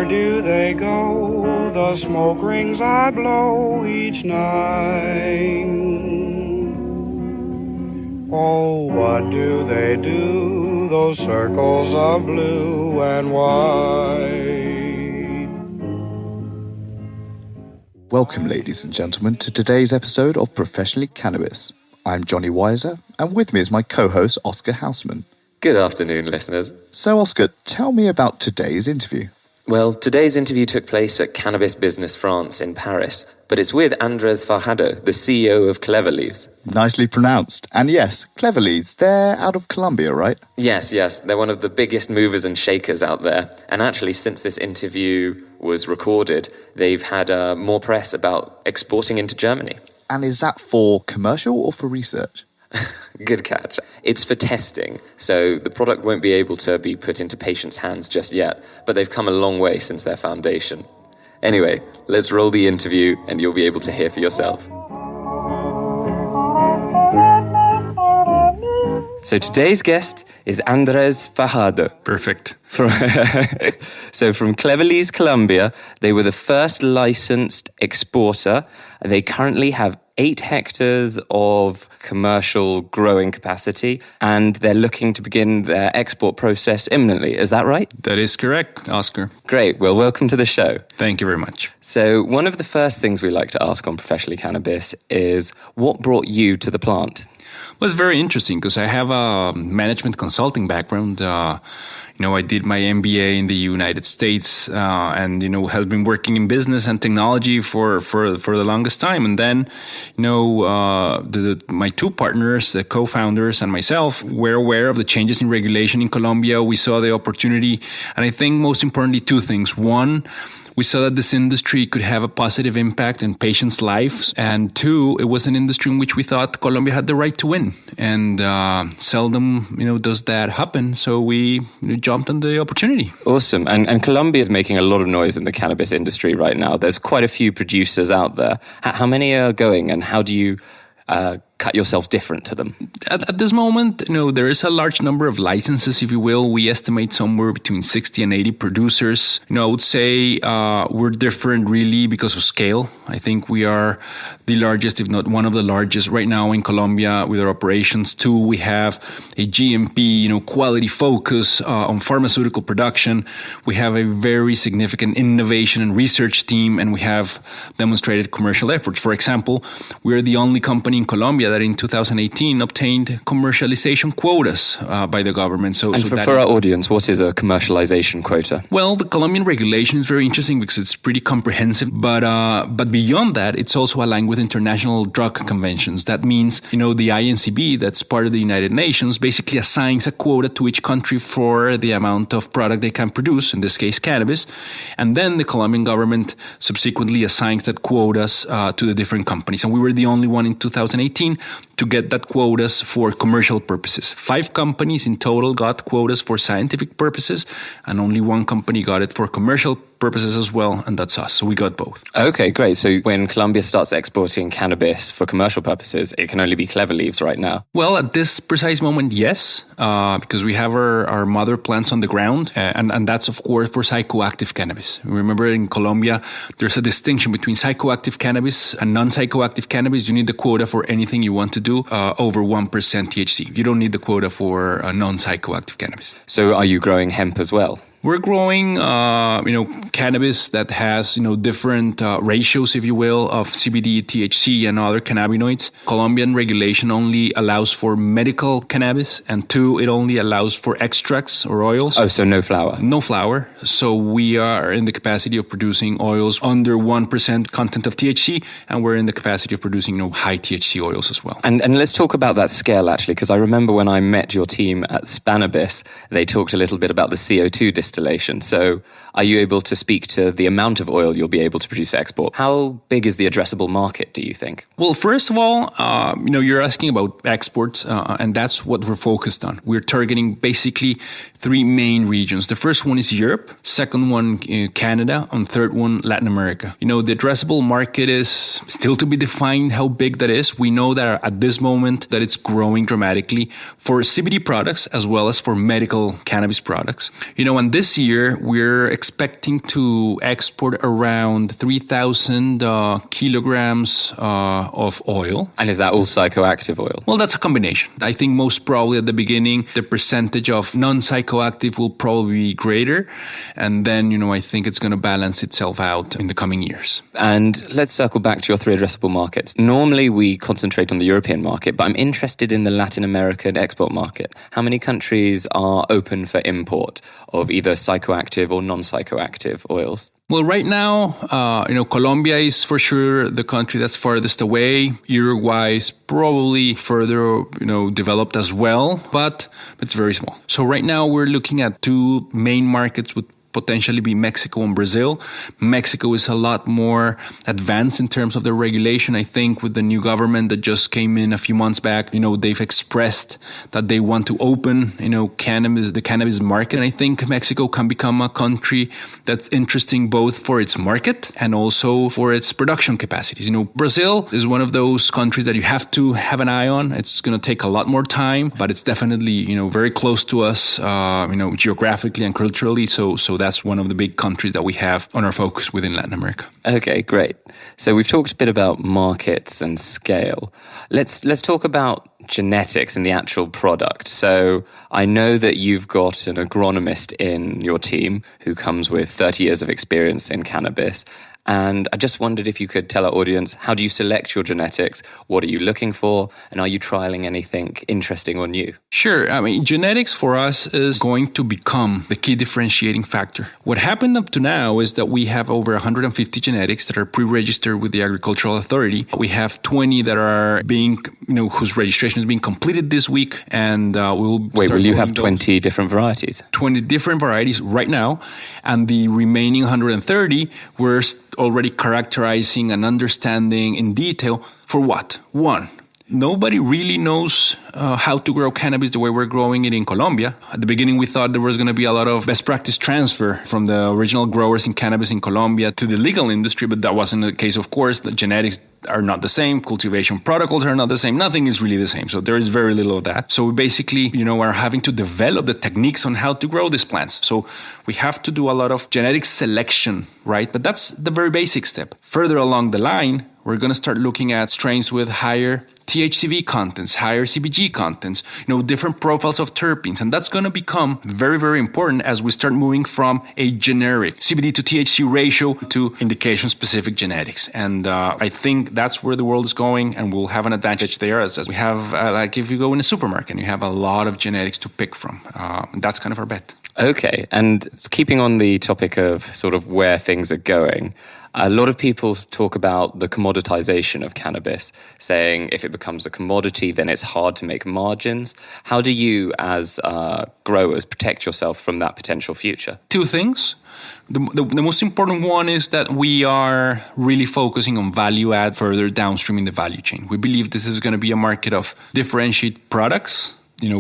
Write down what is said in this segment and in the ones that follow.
do they go, the smoke rings I blow each night? Oh, what do they do, those circles of blue and white? Welcome, ladies and gentlemen, to today's episode of Professionally Cannabis. I'm Johnny Weiser, and with me is my co-host, Oscar Houseman. Good afternoon, listeners. So, Oscar, tell me about today's interview. Well, today's interview took place at Cannabis Business France in Paris, but it's with Andres Fajardo, the CEO of Clever Leaves. Nicely pronounced. And yes, Clever Leaves, they're out of Colombia, right? Yes, they're one of the biggest movers and shakers out there. And actually, since this interview was recorded, they've had more press about exporting into Germany. And is that for commercial or for research? Good catch. It's for testing, so the product won't be able to be put into patients' hands just yet, but they've come a long way since their foundation. Anyway, let's roll the interview and you'll be able to hear for yourself. So today's guest is Andres Fajardo. Perfect. From Clever Leaves, Colombia, they were the first licensed exporter. They currently have 8 hectares of commercial growing capacity, and they're looking to begin their export process imminently. Is that right? That is correct, Oscar. Great. Well, welcome to the show. Thank you very much. So one of the first things we like to ask on Professionally Cannabis is, what brought you to the plant? Well, it's very interesting because I have a management consulting background. I did my MBA in the United States and have been working in business and technology for the longest time. And then, my 2 partners, the co-founders and myself, were aware of the changes in regulation in Colombia. We saw the opportunity. And I think most importantly, 2 things. One, we saw that this industry could have a positive impact in patients' lives. And 2, it was an industry in which we thought Colombia had the right to win. And seldom, does that happen. So we jumped on the opportunity. Awesome. And Colombia is making a lot of noise in the cannabis industry right now. There's quite a few producers out there. How many are going, and how do you cut yourself different to them? At this moment, there is a large number of licenses, if you will. We estimate somewhere between 60 and 80 producers. I would say we're different really because of scale. I think we are the largest, if not one of the largest right now in Colombia with our operations. 2, we have a GMP, quality focus on pharmaceutical production. We have a very significant innovation and research team, and we have demonstrated commercial efforts. For example, we're the only company in Colombia that in 2018 obtained commercialization quotas by the government. For our audience, what is a commercialization quota? Well, the Colombian regulation is very interesting because it's pretty comprehensive. But beyond that, it's also aligned with international drug conventions. That means, the INCB, that's part of the United Nations, basically assigns a quota to each country for the amount of product they can produce, in this case, cannabis. And then the Colombian government subsequently assigns that quotas to the different companies. And we were the only one in 2018 to get that quotas for commercial purposes. 5 companies in total got quotas for scientific purposes, and only 1 company got it for commercial purposes as well, and that's us. So we got both. Okay, great. So when Colombia starts exporting cannabis for commercial purposes, it can only be Clever Leaves right now? Well, at this precise moment, yes, because we have our mother plants on the ground, and that's, of course, for psychoactive cannabis. Remember, in Colombia, there's a distinction between psychoactive cannabis and non-psychoactive cannabis. You need the quota for anything you want to do over 1% THC. You don't need the quota for non-psychoactive cannabis. So are you growing hemp as well? We're growing, cannabis that has, different ratios, if you will, of CBD, THC, and other cannabinoids. Colombian regulation only allows for medical cannabis, and 2, it only allows for extracts or oils. Oh, so no flower? No flower. So we are in the capacity of producing oils under 1% content of THC, and we're in the capacity of producing, high THC oils as well. And let's talk about that scale, actually, because I remember when I met your team at Spanabis, they talked a little bit about the CO2 distillation. So are you able to speak to the amount of oil you'll be able to produce for export? How big is the addressable market, do you think? Well, first of all, you're asking about exports, and that's what we're focused on. We're targeting basically 3 main regions. The first one is Europe, second one Canada, and third one Latin America. The addressable market is still to be defined how big that is. We know that at this moment that it's growing dramatically for CBD products as well as for medical cannabis products. And this year we're expecting to export around 3,000 kilograms of oil. And is that all psychoactive oil? Well, that's a combination. I think most probably at the beginning, the percentage of non-psychoactive will probably be greater. And then, I think it's going to balance itself out in the coming years. And let's circle back to your 3 addressable markets. Normally, we concentrate on the European market, but I'm interested in the Latin American export market. How many countries are open for import of either psychoactive or non-psychoactive oils? Well, right now, Colombia is for sure the country that's farthest away. Uruguay is probably further, developed as well, but it's very small. So right now we're looking at 2 main markets with potentially be Mexico and Brazil. Mexico is a lot more advanced in terms of the regulation. I think with the new government that just came in a few months back, they've expressed that they want to open, the cannabis market. And I think Mexico can become a country that's interesting both for its market and also for its production capacities. Brazil is one of those countries that you have to have an eye on. It's going to take a lot more time, but it's definitely, very close to us, geographically and culturally. So that's one of the big countries that we have on our focus within Latin America. Okay, great. So we've talked a bit about markets and scale. Let's talk about genetics and the actual product. So I know that you've got an agronomist in your team who comes with 30 years of experience in cannabis. And I just wondered if you could tell our audience, how do you select your genetics? What are you looking for? And are you trialing anything interesting or new? Sure. Genetics for us is going to become the key differentiating factor. What happened up to now is that we have over 150 genetics that are pre-registered with the Agricultural Authority. We have 20 that are being, whose registration is being completed this week. And we'll Wait, will you have 20 different varieties? 20 different varieties right now. And the remaining 130, we're already characterizing and understanding in detail for what? One, nobody really knows how to grow cannabis the way we're growing it in Colombia. At the beginning, we thought there was going to be a lot of best practice transfer from the original growers in cannabis in Colombia to the legal industry, but that wasn't the case, of course. The genetics are not the same. Cultivation protocols are not the same. Nothing is really the same. So there is very little of that. So we basically, are having to develop the techniques on how to grow these plants. So we have to do a lot of genetic selection, right? But that's the very basic step. Further along the line, we're going to start looking at strains with higher THCV contents, higher CBG contents, different profiles of terpenes. And that's going to become very, very important as we start moving from a generic CBD to THC ratio to indication-specific genetics. And I think that's where the world is going, and we'll have an advantage there as we have, like if you go in a supermarket and you have a lot of genetics to pick from. That's kind of our bet. Okay. And keeping on the topic of sort of where things are going, a lot of people talk about the commoditization of cannabis, saying if it becomes a commodity, then it's hard to make margins. How do you, as growers, protect yourself from that potential future? 2 things. The most important one is that we are really focusing on value add further downstream in the value chain. We believe this is going to be a market of differentiate products,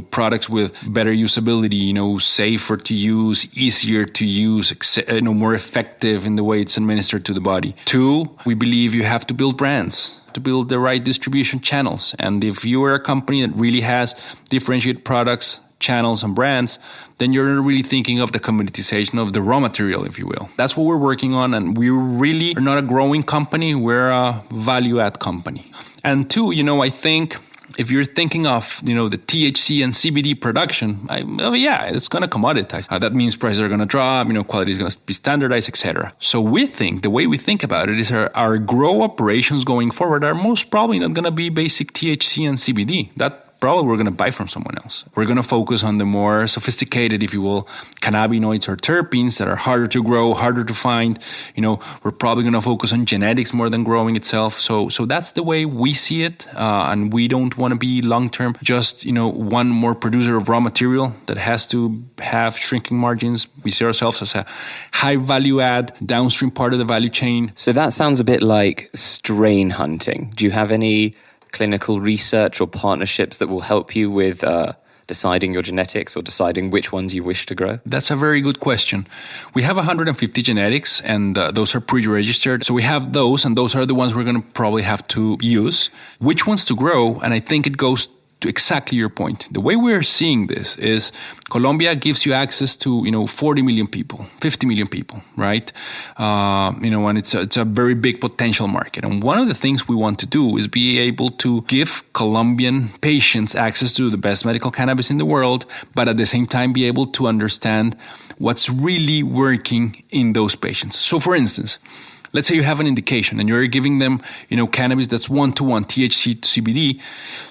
products with better usability, safer to use, easier to use, more effective in the way it's administered to the body. 2, we believe you have to build brands, to build the right distribution channels. And if you are a company that really has differentiated products, channels, and brands, then you're really thinking of the commoditization of the raw material, if you will. That's what we're working on. And we really are not a growing company. We're a value add company. And 2, I think if you're thinking of, the THC and CBD production, it's going to commoditize. That means prices are going to drop, quality is going to be standardized, etc. So the way we think about it is our grow operations going forward are most probably not going to be basic THC and CBD. That probably we're going to buy from someone else. We're going to focus on the more sophisticated, if you will, cannabinoids or terpenes that are harder to grow, harder to find. We're probably going to focus on genetics more than growing itself. So that's the way we see it. And we don't want to be long-term just, one more producer of raw material that has to have shrinking margins. We see ourselves as a high value add downstream part of the value chain. So that sounds a bit like strain hunting. Do you have any clinical research or partnerships that will help you with deciding your genetics or deciding which ones you wish to grow? That's a very good question. We have 150 genetics, and those are pre-registered. So we have those, and those are the ones we're going to probably have to use. Which ones to grow? And I think it goes to exactly your point. The way we're seeing this is Colombia gives you access to, 40 million people, 50 million people, right? And it's a very big potential market. And one of the things we want to do is be able to give Colombian patients access to the best medical cannabis in the world, but at the same time be able to understand what's really working in those patients. So for instance, let's say you have an indication and you're giving them, cannabis that's 1-to-1 THC to CBD.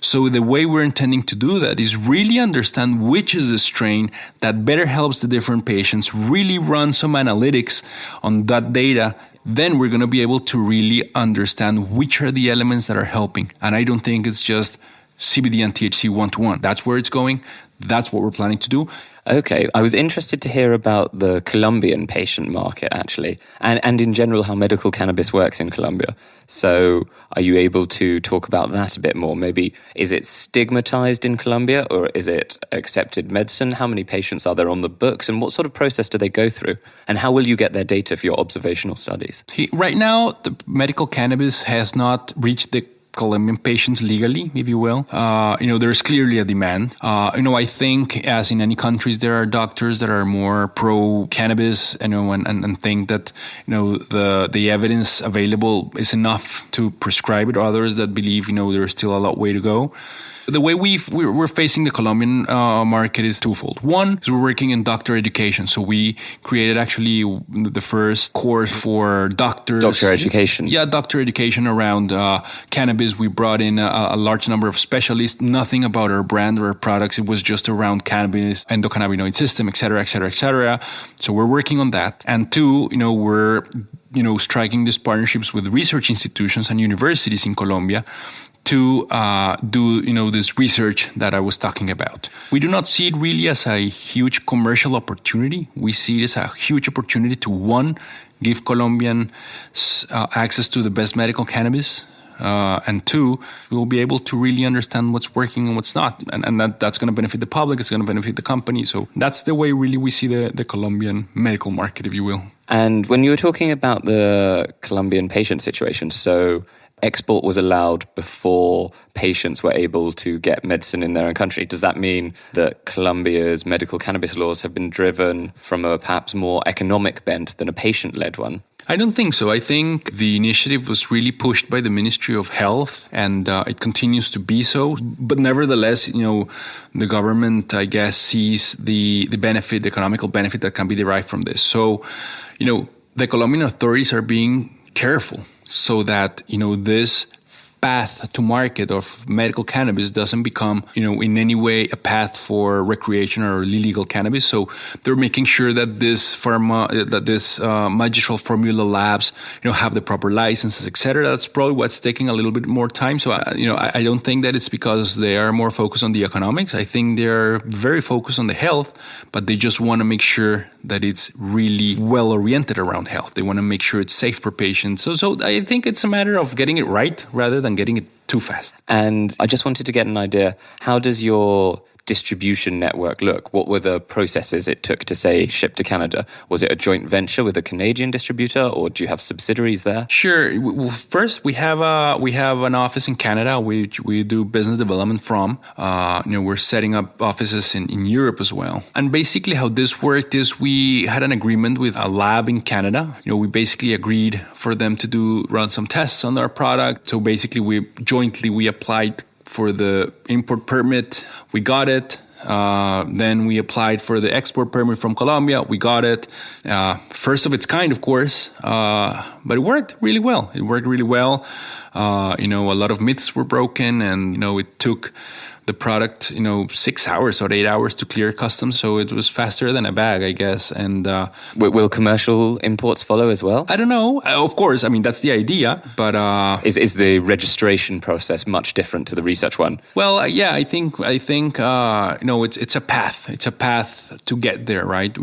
So the way we're intending to do that is really understand which is the strain that better helps the different patients, really run some analytics on that data. Then we're going to be able to really understand which are the elements that are helping. And I don't think it's just CBD and THC 1-to-1. That's where it's going. That's what we're planning to do. Okay, I was interested to hear about the Colombian patient market, actually, and in general how medical cannabis works in Colombia. So are you able to talk about that a bit more? Maybe, is it stigmatized in Colombia or is it accepted medicine? How many patients are there on the books and what sort of process do they go through? And how will you get their data for your observational studies? Right now, the medical cannabis has not reached the Colombian patients legally, if you will. There's clearly a demand. I think as in any countries, there are doctors that are more pro-cannabis, and think that, the evidence available is enough to prescribe it. Others that believe, there's still a long way to go. The way we're facing the Colombian market is twofold. One is we're working in doctor education. So we created actually the first course for doctors. Doctor education. Yeah, doctor education around cannabis. We brought in a large number of specialists, nothing about our brand or our products. It was just around cannabis, endocannabinoid system, et cetera, et cetera, et cetera. So we're working on that. And two, we're striking these partnerships with research institutions and universities in Colombia to do, this research that I was talking about. We do not see it really as a huge commercial opportunity. We see it as a huge opportunity to, one, give Colombians access to the best medical cannabis, and two, we'll be able to really understand what's working and what's not. And that's going to benefit the public, it's going to benefit the company. So that's the way really we see the Colombian medical market, if you will. And when you were talking about the Colombian patient situation, so export was allowed before patients were able to get medicine in their own country. Does that mean that Colombia's medical cannabis laws have been driven from a perhaps more economic bent than a patient-led one? I don't think so. I think the initiative was really pushed by the Ministry of Health, and it continues to be so. But nevertheless, the government, I guess, sees the benefit, the economical benefit that can be derived from this. So, the Colombian authorities are being careful so that, this path to market of medical cannabis doesn't become, in any way a path for recreational or illegal cannabis. So they're making sure that this magistral formula labs, have the proper licenses, etc. That's probably what's taking a little bit more time. So, I don't think that it's because they are more focused on the economics. I think they're very focused on the health, but they just want to make sure that it's really well oriented around health. They want to make sure it's safe for patients. So I think it's a matter of getting it right rather than getting it too fast. And I just wanted to get an idea, how does your distribution network look? What were the processes it took to, say, ship to Canada? Was it a joint venture with a Canadian distributor, or do you have subsidiaries there? Sure. Well, first, we have an office in Canada, which we do business development from. We're setting up offices in Europe as well. And basically how this worked is we had an agreement with a lab in Canada. We basically agreed for them to run some tests on our product. So basically we applied for the import permit. We got it. Then we applied for the export permit from Colombia. We got it. First of its kind, of course. But it worked really well. A lot of myths were broken, and, it took the product, 6 hours or 8 hours to clear customs. So it was faster than a bag, I guess. And will commercial imports follow as well? I don't know. Of course, that's the idea. But is the registration process much different to the research one? Well, yeah, I think it's a path. It's a path to get there, right?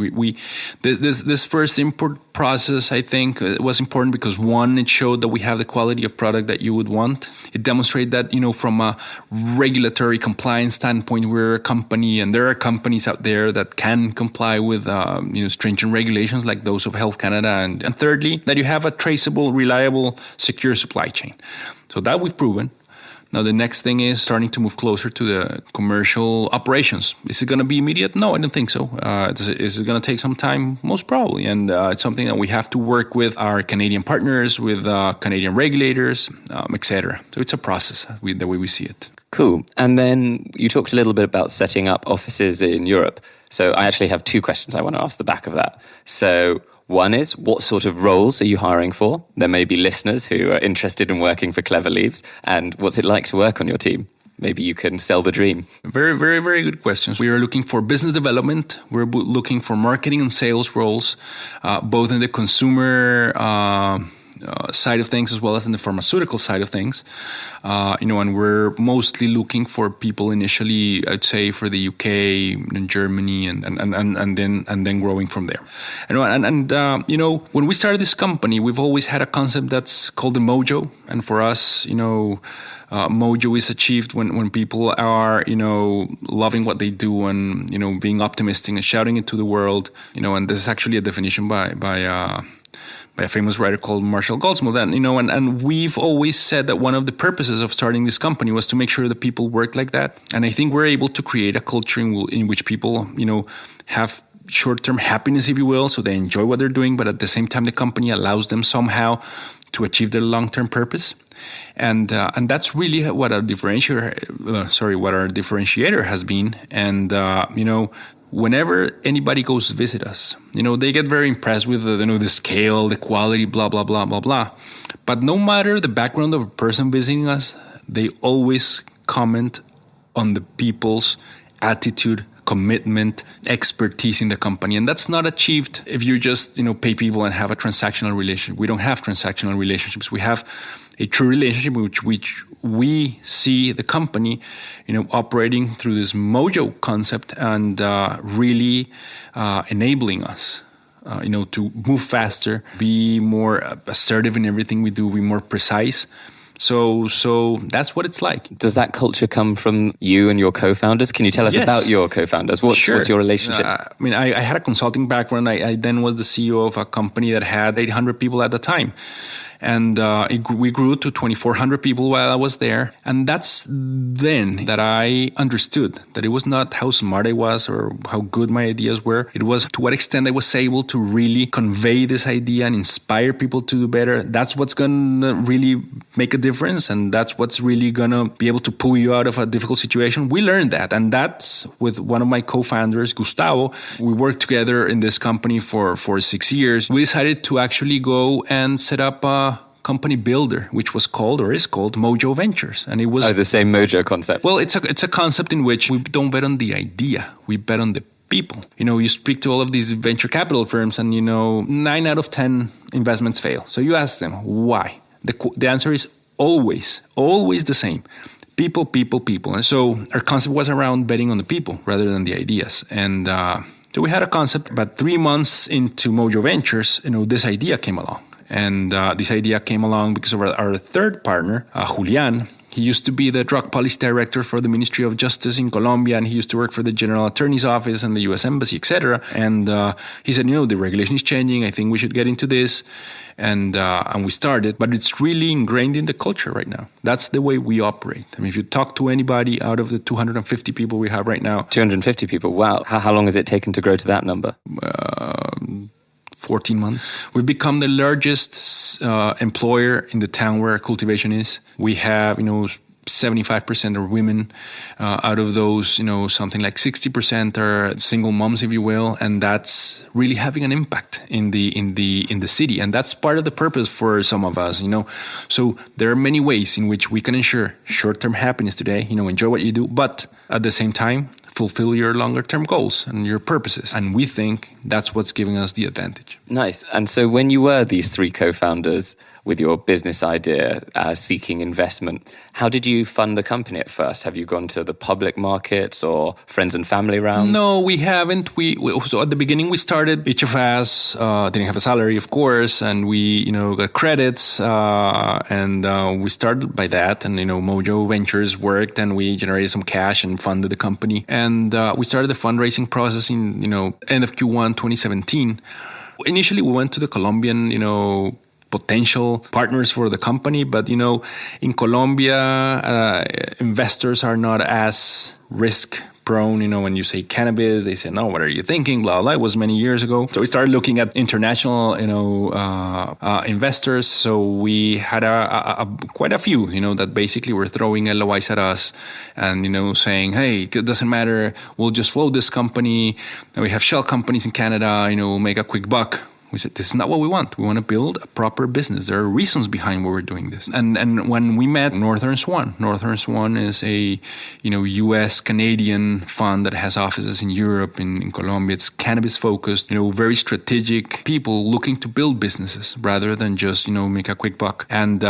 This first import process, I think, was important because, one, it showed that we have the quality of product that you would want. It demonstrated that, from a regulatory compliance standpoint, we're a company, and there are companies out there that can comply with, stringent regulations like those of Health Canada. And thirdly, that you have a traceable, reliable, secure supply chain. So that we've proven. Now, the next thing is starting to move closer to the commercial operations. Is it going to be immediate? No, I don't think so. Is it going to take some time? Most probably. And it's something that we have to work with our Canadian partners, with Canadian regulators, etc. So it's a process, the way we see it. Cool. And then you talked a little bit about setting up offices in Europe. So I actually have two questions I want to ask the back of that. So one is, what sort of roles are you hiring for? There may be listeners who are interested in working for Clever Leaves. And what's it like to work on your team? Maybe you can sell the dream. Very, very, very good questions. We are looking for business development. We're looking for marketing and sales roles, both in the consumer side of things as well as in the pharmaceutical side of things. And we're mostly looking for people initially, I'd say, for the UK and Germany and then growing from there. When we started this company, we've always had a concept that's called the mojo. And for us, mojo is achieved when people are, loving what they do and, being optimistic and shouting it to the world, and this is actually a definition by a famous writer called Marshall Goldsmith. And we've always said that one of the purposes of starting this company was to make sure that people work like that. And I think we're able to create a culture in which people, have short-term happiness, if you will, so they enjoy what they're doing, but at the same time, the company allows them somehow to achieve their long-term purpose. And that's really what our differentiator has been. And, whenever anybody goes to visit us, they get very impressed with the scale, the quality, blah, blah, blah, blah, blah. But no matter the background of a person visiting us, they always comment on the people's attitude, commitment, expertise in the company. And that's not achieved if you just, pay people and have a transactional relationship. We don't have transactional relationships. We have a true relationship which we see the company, operating through this mojo concept and really enabling us, to move faster, be more assertive in everything we do, be more precise. So that's what it's like. Does that culture come from you and your co-founders? Can you tell us about your co-founders? What's your relationship? I had a consulting background. I then was the CEO of a company that had 800 people at the time. And we grew to 2,400 people while I was there. And that's then that I understood that it was not how smart I was or how good my ideas were. It was to what extent I was able to really convey this idea and inspire people to do better. That's what's going to really make a difference. And that's what's really going to be able to pull you out of a difficult situation. We learned that. And that's with one of my co-founders, Gustavo. We worked together in this company for 6 years. We decided to actually go and set up a company builder, which was called or is called Mojo Ventures. And it was the same Mojo concept. Well, it's a concept in which we don't bet on the idea, we bet on the people. You speak to all of these venture capital firms and 9 out of 10 investments fail. So you ask them why. The answer is always the same. People. And so our concept was around betting on the people rather than the ideas. And so we had a concept, but 3 months into Mojo Ventures, this idea came along. And this idea came along because of our third partner, Julian. He used to be the drug policy director for the Ministry of Justice in Colombia, and he used to work for the General Attorney's Office and the U.S. Embassy, etc. And he said, the regulation is changing. I think we should get into this. And we started, but it's really ingrained in the culture right now. That's the way we operate. If you talk to anybody out of the 250 people we have right now. 250 people, wow. How long has it taken to grow to that number? 14 months. We've become the largest employer in the town where our cultivation is. We have, 75% are women. Out of those, something like 60% are single moms, if you will, and that's really having an impact in the city. And that's part of the purpose for some of us, So there are many ways in which we can ensure short-term happiness today. Enjoy what you do, but at the same time, fulfill your longer-term goals and your purposes. And we think that's what's giving us the advantage. Nice. And so when you were these 3 co-founders with your business idea, seeking investment, how did you fund the company at first? Have you gone to the public markets or friends and family rounds? No, we haven't. So at the beginning, we started, each of us didn't have a salary, of course, and we, got credits, and we started by that. And, Mojo Ventures worked, and we generated some cash and funded the company. And we started the fundraising process in, end of Q1 2017. Initially, we went to the Colombian, potential partners for the company. But, in Colombia, investors are not as risk prone. When you say cannabis, they say, no, what are you thinking? Blah, blah. It was many years ago. So we started looking at international, investors. So we had quite a few, that basically were throwing LOIs at us and, saying, hey, it doesn't matter. We'll just float this company. And we have shell companies in Canada, we'll make a quick buck. We said, this is not what we want. We want to build a proper business. There are reasons behind why we're doing this. And when we met Northern Swan is a, U.S. Canadian fund that has offices in Europe, in Colombia. It's cannabis focused, very strategic people looking to build businesses rather than just, make a quick buck. And,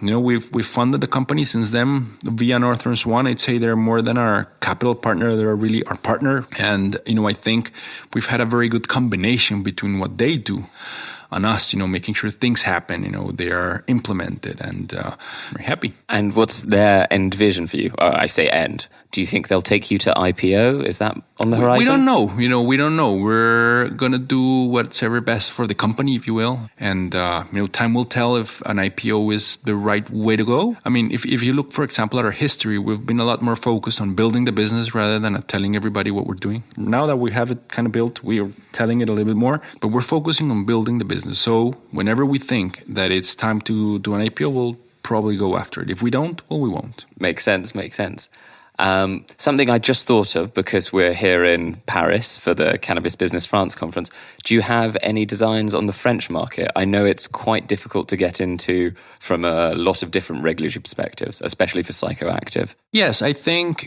we've funded the company since then via Northern Swan. I'd say they're more than our capital partner. They're really our partner. And, I think we've had a very good combination between what they do on us, making sure things happen, they are implemented, and we're happy. And what's their end vision for you? I say end. Do you think they'll take you to IPO? Is that on the horizon? We don't know. We don't know. We're going to do what's ever best for the company, if you will. And, time will tell if an IPO is the right way to go. I mean, if you look, for example, at our history, we've been a lot more focused on building the business rather than telling everybody what we're doing. Now that we have it kind of built, we are telling it a little bit more, but we're focusing on building the business. So whenever we think that it's time to do an IPO, we'll probably go after it. If we don't, well, we won't. Makes sense. Something I just thought of, because we're here in Paris for the Cannabis Business France conference. Do you have any designs on the French market? I know it's quite difficult to get into from a lot of different regulatory perspectives, especially for psychoactive. Yes, I think,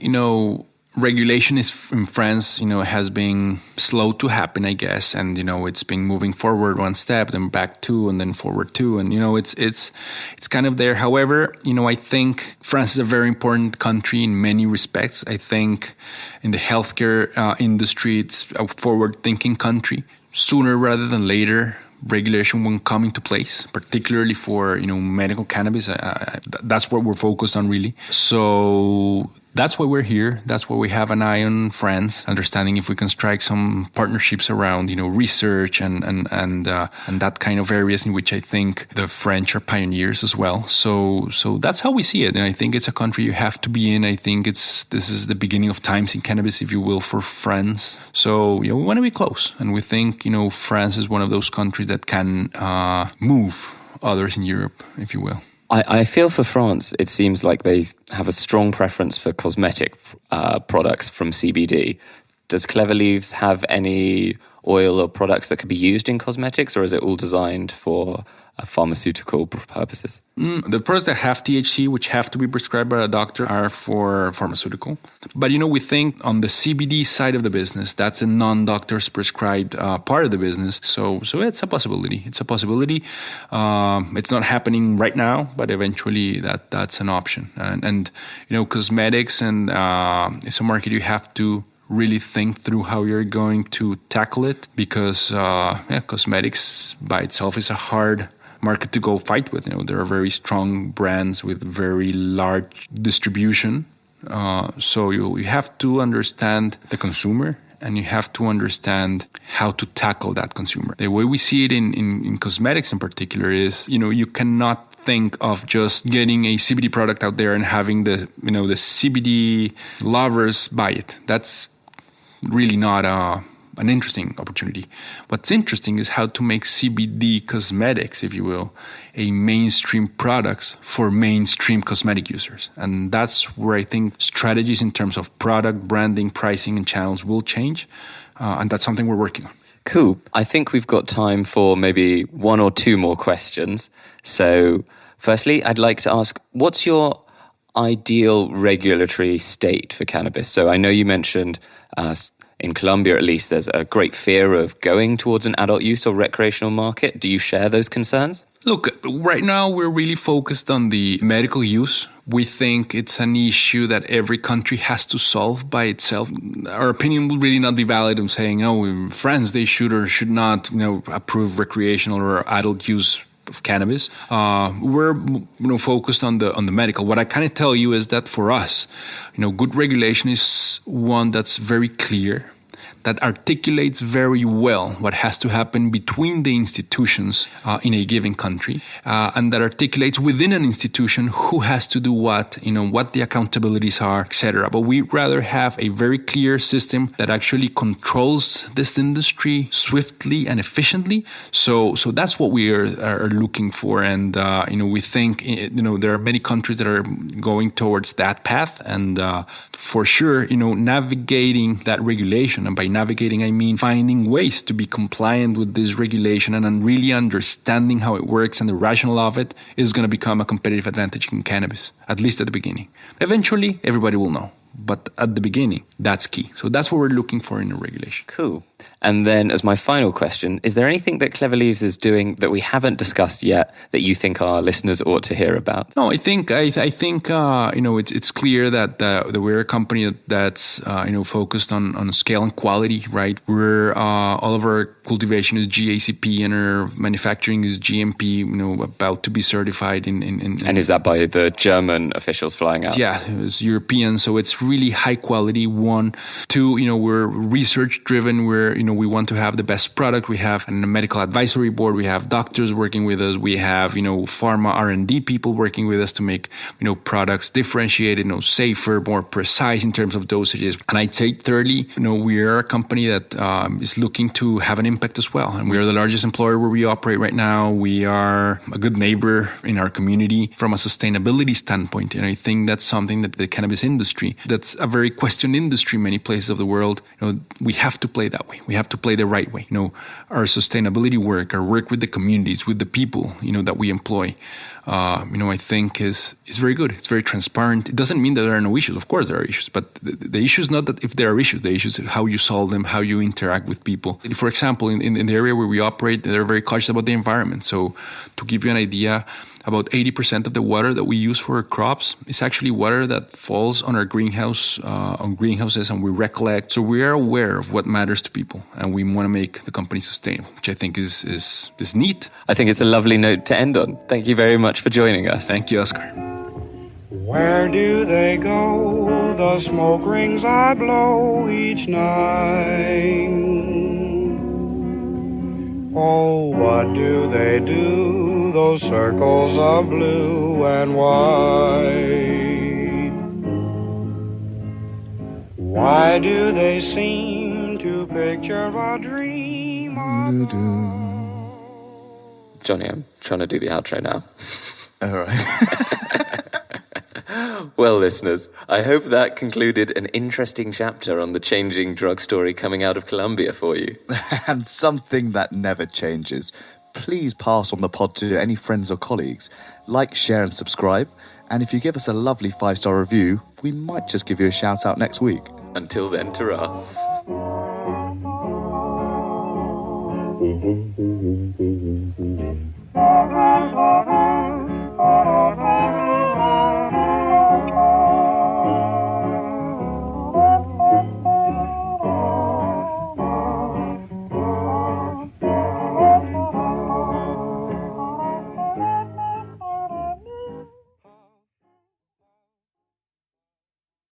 regulation is in France, has been slow to happen, I guess. And, it's been moving forward one step, then back two, and then forward two. And, it's kind of there. However, I think France is a very important country in many respects. I think in the healthcare industry, it's a forward-thinking country. Sooner rather than later, regulation will come into place, particularly for, medical cannabis. That's what we're focused on, really. So that's why we're here. That's why we have an eye on France, understanding if we can strike some partnerships around, research and that kind of areas in which I think the French are pioneers as well. So that's how we see it. And I think it's a country you have to be in. I think this is the beginning of times in cannabis, if you will, for France. So, we want to be close. And we think, France is one of those countries that can move others in Europe, if you will. I feel for France, it seems like they have a strong preference for cosmetic products from CBD. Does Clever Leaves have any oil or products that could be used in cosmetics, or is it all designed for pharmaceutical purposes? The products that have THC, which have to be prescribed by a doctor, are for pharmaceutical. But, we think on the CBD side of the business, that's a non-doctor's prescribed part of the business. So it's a possibility. It's not happening right now, but eventually that's an option. And cosmetics and it's a market you have to really think through how you're going to tackle it, because cosmetics by itself is a hard market to go fight with. There are very strong brands with very large distribution. So you have to understand the consumer, and you have to understand how to tackle that consumer. The way we see it in cosmetics in particular is, you cannot think of just getting a CBD product out there and having the CBD lovers buy it. That's really not an interesting opportunity. What's interesting is how to make CBD cosmetics, if you will, a mainstream products for mainstream cosmetic users. And that's where I think strategies in terms of product, branding, pricing, and channels will change. And that's something we're working on. Cool. I think we've got time for maybe one or two more questions. So firstly, I'd like to ask, what's your ideal regulatory state for cannabis? So I know you mentioned in Colombia, at least, there's a great fear of going towards an adult use or recreational market. Do you share those concerns? Look, right now we're really focused on the medical use. We think it's an issue that every country has to solve by itself. Our opinion will really not be valid in saying, France, they should or should not, approve recreational or adult use of cannabis. We're focused on the medical. What I kind of tell you is that for us, good regulation is one that's very clear, that articulates very well what has to happen between the institutions in a given country, and that articulates within an institution who has to do what, what the accountabilities are, etc. But we rather have a very clear system that actually controls this industry swiftly and efficiently. So that's what we are looking for, and we think there are many countries that are going towards that path, and for sure, navigating that regulation, and by navigating I mean finding ways to be compliant with this regulation and really understanding how it works and the rationale of it is going to become a competitive advantage in cannabis, at least at the beginning. Eventually, everybody will know. But at the beginning, that's key. So that's what we're looking for in a regulation. Cool. And then as my final question, is there anything that Clever Leaves is doing that we haven't discussed yet that you think our listeners ought to hear about? No, I think it's clear that we're a company that's focused on scale and quality, right? We're all of our cultivation is GACP and our manufacturing is GMP, about to be certified in And is that by the German officials flying out? Yeah, it's European, so it's really high quality. 1, 2, we're research driven. We want to have the best product. We have a medical advisory board. We have doctors working with us. We have, pharma R&D people working with us to make, products differentiated, safer, more precise in terms of dosages. And I'd say thirdly, we are a company that is looking to have an impact as well. And we are the largest employer where we operate right now. We are a good neighbor in our community from a sustainability standpoint. And I think that's something that the cannabis industry, that's a very questioned industry in many places of the world. We have to play that way. We have to play the right way. Our sustainability work, our work with the communities, with the people, that we employ, I think is very good. It's very transparent. It doesn't mean that there are no issues. Of course there are issues, but the issue is not that if there are issues. The issue is how you solve them, how you interact with people. For example, in the area where we operate, they're very cautious about the environment. So to give you an idea, about 80% of the water that we use for our crops is actually water that falls on our greenhouses, and we recollect. So we are aware of what matters to people, and we want to make the company sustainable, which I think is neat. I think it's a lovely note to end on. Thank you very much for joining us. Thank you, Oscar. Where do they go, the smoke rings I blow each night? Oh, what do they do, those circles of blue and white? Why do they seem to picture a dream of Johnny, I'm trying to do the outro now. All right. Well, listeners, I hope that concluded an interesting chapter on the changing drug story coming out of Colombia for you. And something that never changes. Please pass on the pod to any friends or colleagues. Like, share and subscribe. And if you give us a lovely 5-star review, we might just give you a shout out next week. Until then, ta-ra. love.